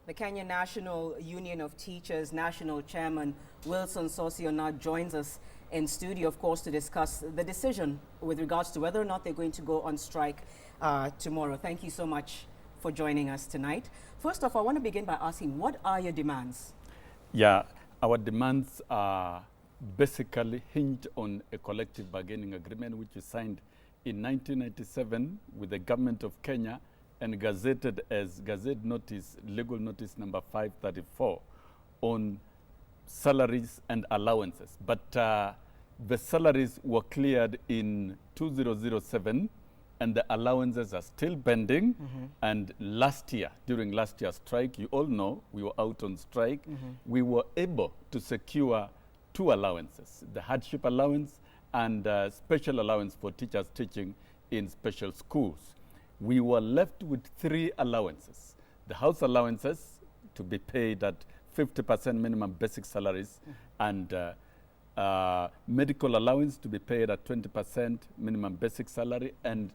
The Kenya National Union of Teachers National Chairman Wilson Sossion now joins us in studio, of course, to discuss the decision with regards to whether or not they're going to go on strike tomorrow. Thank you so much for joining us tonight. First off, I want to begin by asking, what are your demands? Yeah, our demands are basically hinged on a collective bargaining agreement which was signed in 1997 with the government of Kenya and gazetted as Gazette Notice, Legal Notice number 534 on salaries and allowances. But the salaries were cleared in 2007 and the allowances are still pending. And last year, during last year's strike, you all know we were out on strike, we were able to secure two allowances, the hardship allowance and special allowance for teachers teaching in special schools. We were left with three allowances. The house allowances to be paid at 50% minimum basic salaries and medical allowance to be paid at 20% minimum basic salary and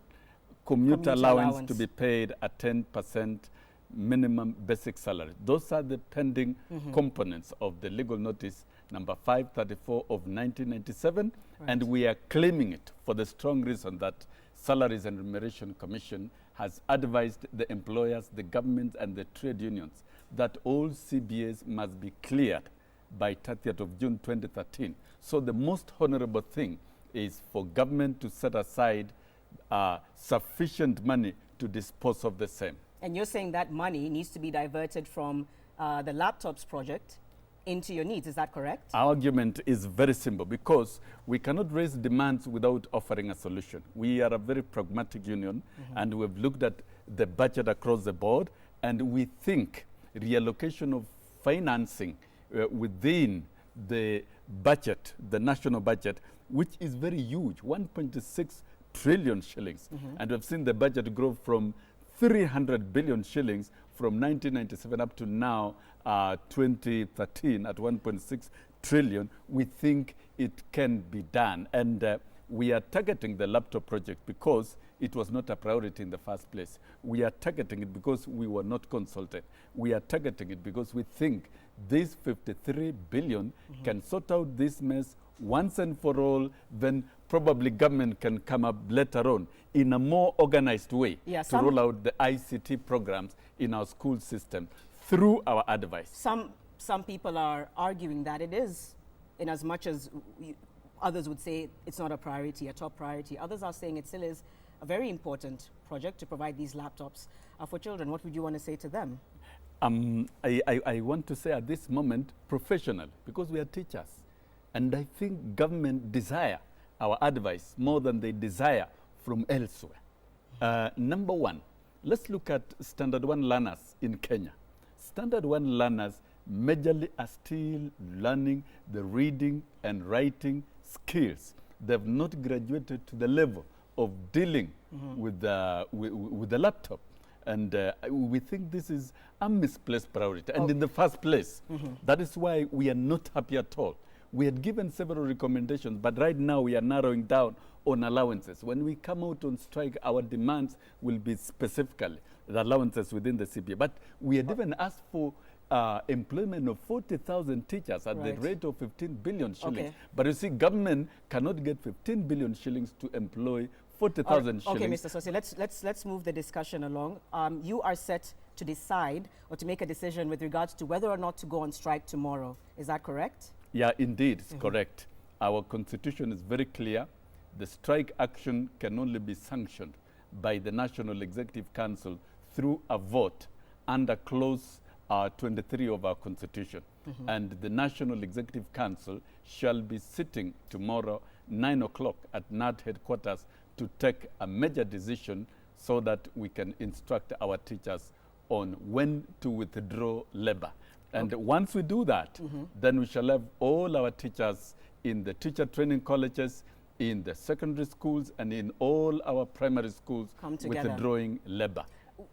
commute allowance to be paid at 10% minimum basic salary. Those are the pending components of the legal notice number 534 of 1997, and we are claiming it for the strong reason that Salaries and Remuneration Commission has advised the employers, the government, and the trade unions that all CBAs must be cleared by 30th of June 2013. So the most honorable thing is for government to set aside sufficient money to dispose of the same. And you're saying that money needs to be diverted from the laptops project into your needs, is that correct? Our argument is very simple because we cannot raise demands without offering a solution. We are a very pragmatic union and we've looked at the budget across the board and we think reallocation of financing within the budget, the national budget, which is very huge, 1.6 trillion shillings. And we've seen the budget grow from 300 billion shillings from 1997 up to now 2013 at 1.6 trillion. We think it can be done. And we are targeting the laptop project because it was not a priority in the first place. We are targeting it because we were not consulted. We are targeting it because we think this 53 billion can sort out this mess once and for all, then probably government can come up later on in a more organized way to roll out the ICT programs in our school system through our advice. Some people are arguing that it is, in as much as others would say it's not a priority, a top priority. Others are saying it still is a very important project to provide these laptops for children. What would you want to say to them? I want to say at this moment, professional, because we are teachers. And I think government desire our advice more than they desire from elsewhere. Number one, let's look at Standard 1 learners in Kenya. Standard 1 learners majorly are still learning the reading and writing skills. They've not graduated to the level of dealing with the laptop. And we think this is a misplaced priority. And in the first place, that is why we are not happy at all. We had given several recommendations, but right now we are narrowing down on allowances. When we come out on strike, our demands will be specifically the allowances within the CBA. But we had even asked for employment of 40,000 teachers at the rate of 15 billion shillings. But you see, government cannot get 15 billion shillings to employ 40,000 shillings. Okay, Mr. Sossion, let's move the discussion along. You are set to decide or to make a decision with regards to whether or not to go on strike tomorrow. Is that correct? Yeah, indeed, it's correct. Our constitution is very clear. The strike action can only be sanctioned by the National Executive Council through a vote under clause 23 of our constitution. And the National Executive Council shall be sitting tomorrow, 9 o'clock at KNUT headquarters to take a major decision so that we can instruct our teachers on when to withdraw labor. And once we do that, then we shall have all our teachers in the teacher training colleges, in the secondary schools, and in all our primary schools withdrawing labor.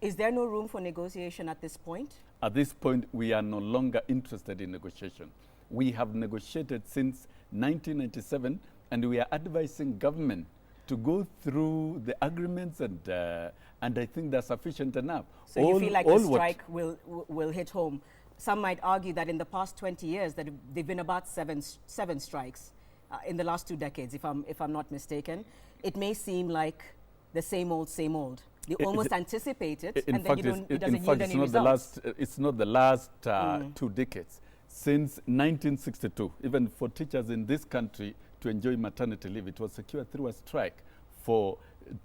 Is there no room for negotiation at this point? At this point, we are no longer interested in negotiation. We have negotiated since 1997, and we are advising government to go through the agreements, and I think they're sufficient enough. So you feel like the strike will hit home. Some might argue that in the past 20 years that they've been about seven strikes in the last 2 decades, if I'm not mistaken. It may seem like the same old, same old. They almost anticipate it, and then it doesn't yield any results. It's not the last 2 decades. Since 1962, even for teachers in this country to enjoy maternity leave, it was secured through a strike. For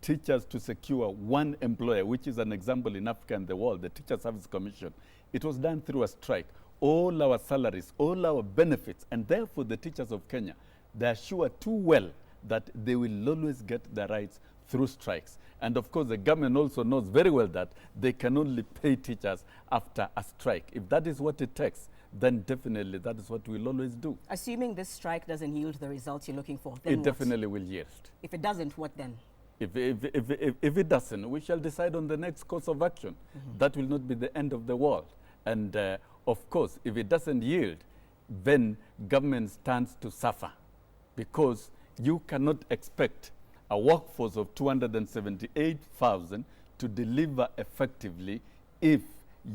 teachers to secure one employer, which is an example in Africa and the world, the Teacher Service Commission, it was done through a strike. All our salaries, all our benefits, and therefore the teachers of Kenya, they are sure too well that they will always get their rights through strikes. And of course, the government also knows very well that they can only pay teachers after a strike. If that is what it takes, then definitely that is what we'll always do. Assuming this strike doesn't yield the results you're looking for, then it what? Definitely will yield. If it doesn't, what then? If it doesn't, we shall decide on the next course of action. That will not be the end of the world. And of course, if it doesn't yield, then government stands to suffer, because you cannot expect a workforce of 278,000 to deliver effectively if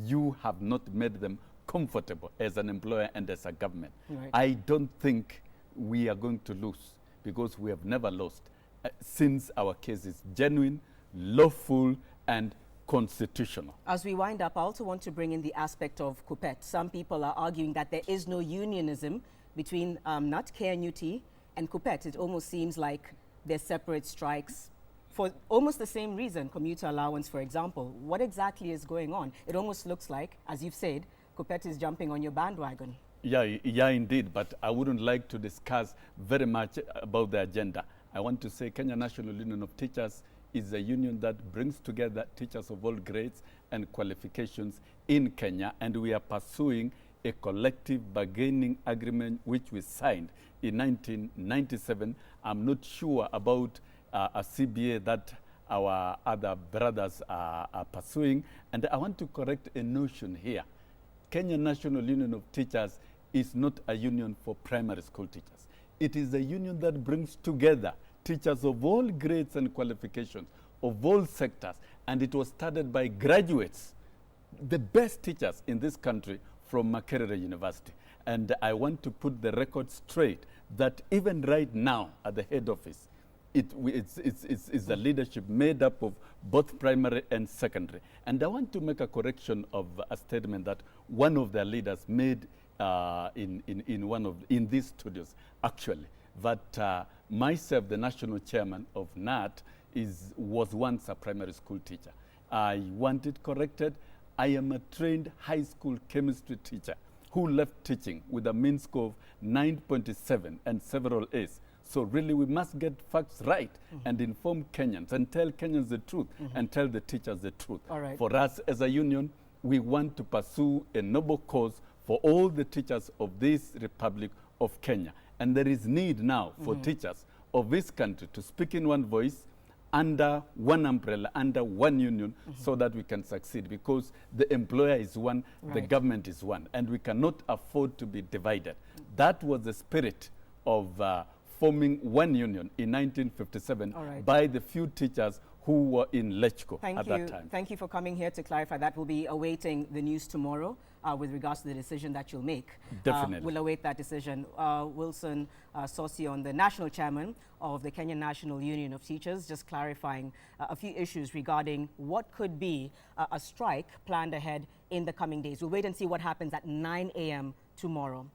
you have not made them comfortable as an employer and as a government. Right. I don't think we are going to lose, because we have never lost since our case is genuine, lawful, and constitutional. As we wind up, I also want to bring in the aspect of KUPPET. Some people are arguing that there is no unionism between KNUT, KNUT, and KUPPET. It almost seems like they're separate strikes for almost the same reason, commuter allowance, for example. What exactly is going on? It almost looks like, as you've said, KUPPET is jumping on your bandwagon. Yeah, indeed, but I wouldn't like to discuss very much about the agenda. I want to say Kenya National Union of Teachers is a union that brings together teachers of all grades and qualifications in Kenya, and we are pursuing a collective bargaining agreement which we signed in 1997. I'm not sure about a CBA that our other brothers are pursuing, and I want to correct a notion here. Kenya National Union of Teachers is not a union for primary school teachers. It is a union that brings together teachers of all grades and qualifications, of all sectors, and it was started by graduates, the best teachers in this country from Makerere University. And I want to put the record straight that even right now at the head office, it's a leadership made up of both primary and secondary. And I want to make a correction of a statement that one of their leaders made in these studios, actually, that myself, the national chairman of KNUT, was once a primary school teacher. I want it corrected. I am a trained high school chemistry teacher who left teaching with a mean score of 9.7 and several A's. So really, we must get facts right and inform Kenyans and tell Kenyans the truth and tell the teachers the truth. All right. For us as a union, we want to pursue a noble cause for all the teachers of this Republic of Kenya. And there is need now for teachers of this country to speak in one voice, under one umbrella, under one union, so that we can succeed, because the employer is one, the government is one, and we cannot afford to be divided. That was the spirit of forming one union in 1957 by the few teachers who were in Lechko at that time. Thank you for coming here to clarify that. We'll be awaiting the news tomorrow with regards to the decision that you'll make. Definitely. We'll await that decision. Wilson Sossion, the national chairman of the Kenya National Union of Teachers, just clarifying a few issues regarding what could be a strike planned ahead in the coming days. We'll wait and see what happens at 9 a.m. tomorrow.